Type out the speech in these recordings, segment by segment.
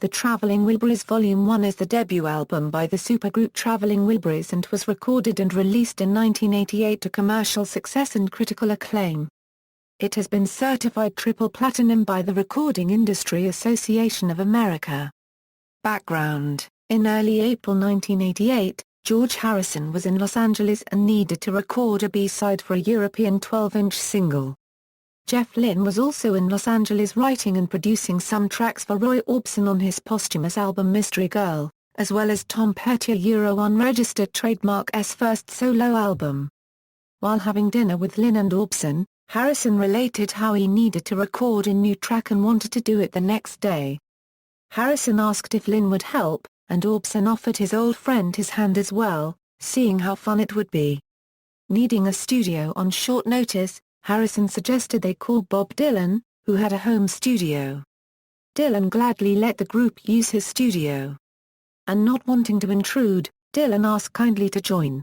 The Traveling Wilburys Volume 1 is the debut album by the supergroup Traveling Wilburys and was recorded and released in 1988 to commercial success and critical acclaim. It has been certified triple platinum by the Recording Industry Association of America. Background: in early April 1988, George Harrison was in Los Angeles and needed to record a B-side for a European 12-inch single. Jeff Lynne was also in Los Angeles writing and producing some tracks for Roy Orbison on his posthumous album Mystery Girl, as well as Tom Petty unregistered trademark S first solo album. While having dinner with Lynne and Orbison, Harrison related how he needed to record a new track and wanted to do it the next day. Harrison asked if Lynne would help, and Orbison offered his old friend his hand as well, seeing how fun it would be. Needing a studio on short notice, Harrison suggested they call Bob Dylan, who had a home studio. Dylan gladly let the group use his studio. And not wanting to intrude, Dylan asked kindly to join.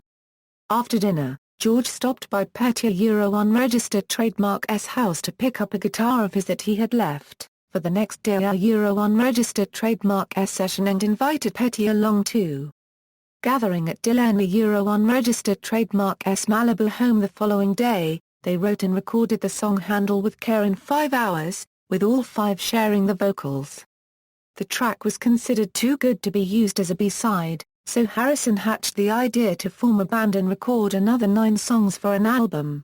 After dinner, George stopped by Petty unregistered trademark S house to pick up a guitar of his that he had left for the next day unregistered trademark S session and invited Petty along too. Gathering at Dylan unregistered trademark S Malibu home the following day, they wrote and recorded the song Handle with Care in 5 hours, with all 5 sharing the vocals. The track was considered too good to be used as a B-side, so Harrison hatched the idea to form a band and record another 9 songs for an album.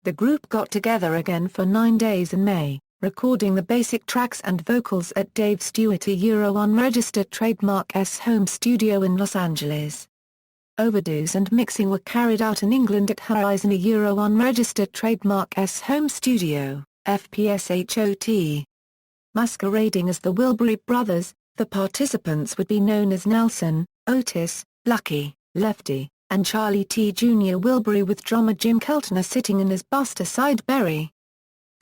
The group got together again for 9 days in May, recording the basic tracks and vocals at Dave Stewart unregistered trademark S home studio in Los Angeles. Overdubs and mixing were carried out in England at Horizon unregistered trademark S home studio, FPSHOT. Masquerading as the Wilbury Brothers, the participants would be known as Nelson, Otis, Lucky, Lefty, and Charlie T. Jr. Wilbury, with drummer Jim Keltner sitting in as Buster Sideberry.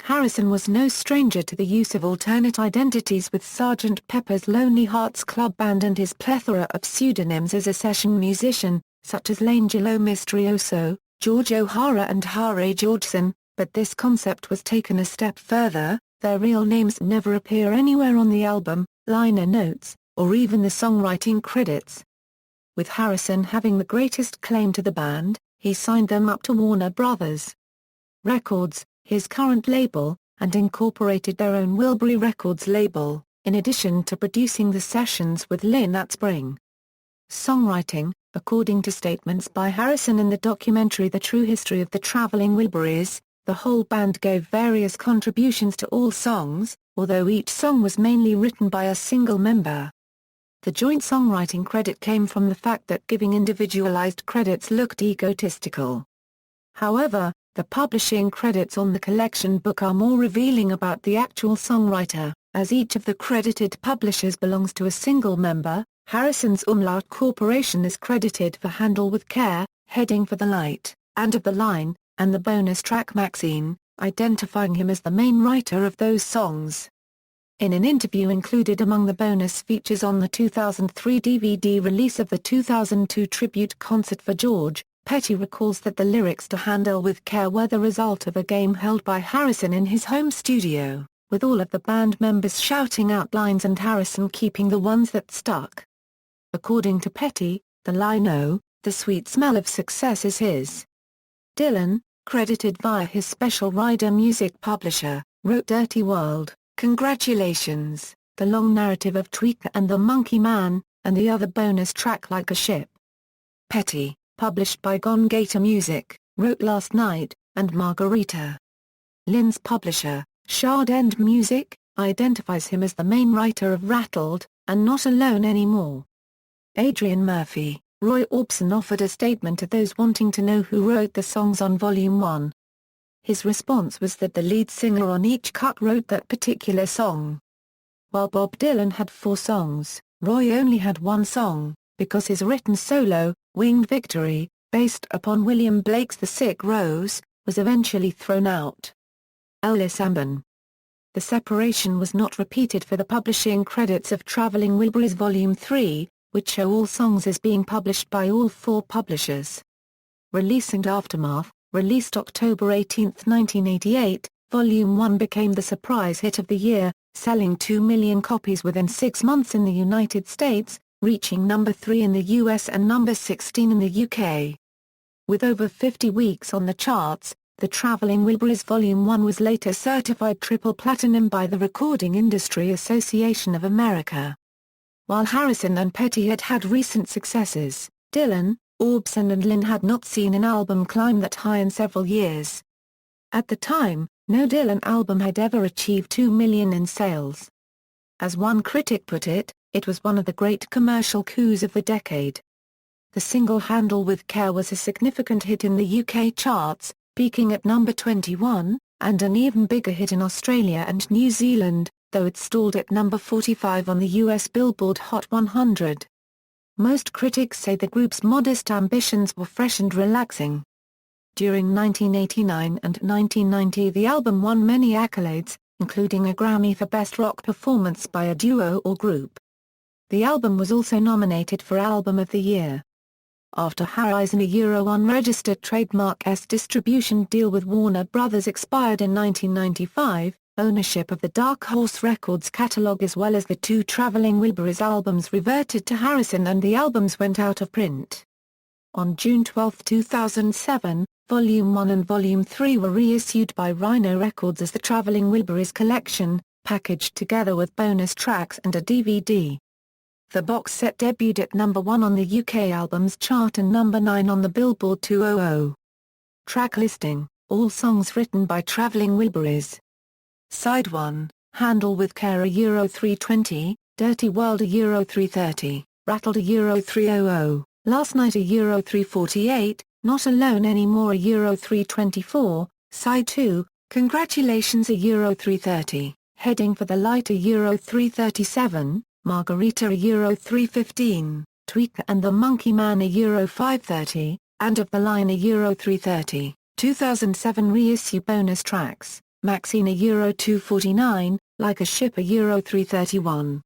Harrison was no stranger to the use of alternate identities with Sgt. Pepper's Lonely Hearts Club Band and his plethora of pseudonyms as a session musician, such as L'Angelo Misterioso, George O'Hara and Harry Georgeson, but this concept was taken a step further. Their real names never appear anywhere on the album, liner notes, or even the songwriting credits. With Harrison having the greatest claim to the band, he signed them up to Warner Brothers Records, his current label, and incorporated their own Wilbury Records label, in addition to producing the sessions with Lynne that spring. Songwriting: according to statements by Harrison in the documentary The True History of the Traveling Wilburys, the whole band gave various contributions to all songs, although each song was mainly written by a single member. The joint songwriting credit came from the fact that giving individualized credits looked egotistical. However, the publishing credits on the collection book are more revealing about the actual songwriter, as each of the credited publishers belongs to a single member. Harrison's Umlaut Corporation is credited for Handle with Care, Heading for the Light, and Of the Line, and the bonus track Maxine, identifying him as the main writer of those songs. In an interview included among the bonus features on the 2003 DVD release of the 2002 tribute concert for George, Petty recalls that the lyrics to Handle with Care were the result of a game held by Harrison in his home studio, with all of the band members shouting out lines and Harrison keeping the ones that stuck. According to Petty, the line "Oh, the sweet smell of success" is his. Dylan, credited via his Special Rider music publisher, wrote Dirty World, Congratulations, the long narrative of Tweaker and the Monkey Man, and the other bonus track Like a Ship. Petty, published by Gone Gator Music, wrote Last Night, and Margarita. Lynne's publisher, Shard End Music, identifies him as the main writer of Rattled, and Not Alone Anymore. Adrian Murphy, Roy Orbison offered a statement to those wanting to know who wrote the songs on Volume 1. His response was that the lead singer on each cut wrote that particular song. While Bob Dylan had 4 songs, Roy only had 1 song, because his written solo, Winged Victory, based upon William Blake's The Sick Rose, was eventually thrown out. Ellis Ambon. The separation was not repeated for the publishing credits of Traveling Wilburys Volume 3, which show all songs as being published by all 4 publishers. Release and Aftermath, released October 18, 1988, Volume 1 became the surprise hit of the year, selling 2 million copies within 6 months in the United States, reaching number 3 in the US and number 16 in the UK. With over 50 weeks on the charts, the Traveling Wilburys Volume 1 was later certified triple platinum by the Recording Industry Association of America. While Harrison and Petty had had recent successes, Dylan, Orbison and Lynn had not seen an album climb that high in several years. At the time, no Dylan album had ever achieved 2 million in sales. As one critic put it, it was one of the great commercial coups of the decade. The single Handle with Care was a significant hit in the UK charts, peaking at number 21, and an even bigger hit in Australia and New Zealand, though it stalled at number 45 on the US Billboard Hot 100. Most critics say the group's modest ambitions were fresh and relaxing. During 1989 and 1990 the album won many accolades, including a Grammy for Best Rock Performance by a Duo or Group. The album was also nominated for Album of the Year. After Harrison's unregistered trademark distribution deal with Warner Brothers expired in 1995, ownership of the Dark Horse Records catalog as well as the two Traveling Wilburys albums reverted to Harrison and the albums went out of print. On June 12, 2007, Volume 1 and Volume 3 were reissued by Rhino Records as the Traveling Wilburys Collection, packaged together with bonus tracks and a DVD. The box set debuted at number 1 on the UK Albums Chart and number 9 on the Billboard 200. Track listing, all songs written by Traveling Wilburys. Side 1, Handle with Care Euro 320, Dirty World Euro 330, Rattled Euro 300, Last Night Euro 348, Not Alone Anymore Euro 324, Side 2, Congratulations Euro 330, Heading for the Light Euro 337, Margarita Euro 315, Tweaker and the Monkey Man Euro 530, and Of the Line Euro 330, 2007 reissue bonus tracks, Maxine Euro 249, Like a Ship Euro 331.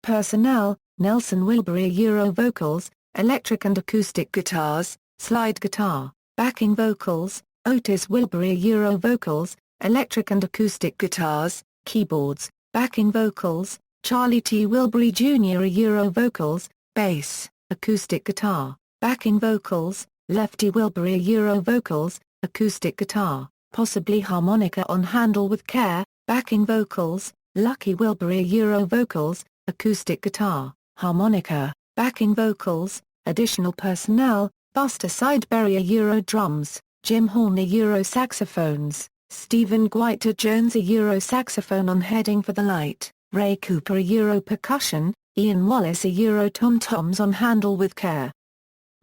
Personnel, Nelson Wilbury Euro vocals, electric and acoustic guitars, slide guitar, backing vocals, Otis Wilbury Euro vocals, electric and acoustic guitars, keyboards, backing vocals, Charlie T. Wilbury Jr. Euro vocals, bass, acoustic guitar, backing vocals, Lefty Wilbury Euro vocals, acoustic guitar, possibly harmonica on Handle with Care, backing vocals, Lucky Wilbury Euro vocals, acoustic guitar, harmonica, backing vocals, additional personnel, Buster Sideberry Euro drums, Jim Horner Euro saxophones, Stephen Guiter Jones Euro saxophone on Heading for the Light, Ray Cooper Euro percussion, Ian Wallace Euro tom-toms on Handle with Care.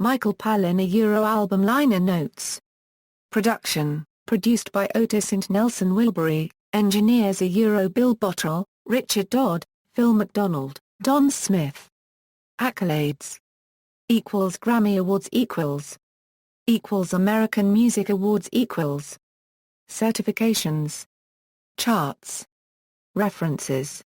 Michael Palin Euro album liner notes. Production, produced by Otis and Nelson Wilbury, engineers Euro Bill Bottrell, Richard Dodd, Phil McDonald, Don Smith. Accolades. Grammy Awards American Music Awards Certifications. Charts. References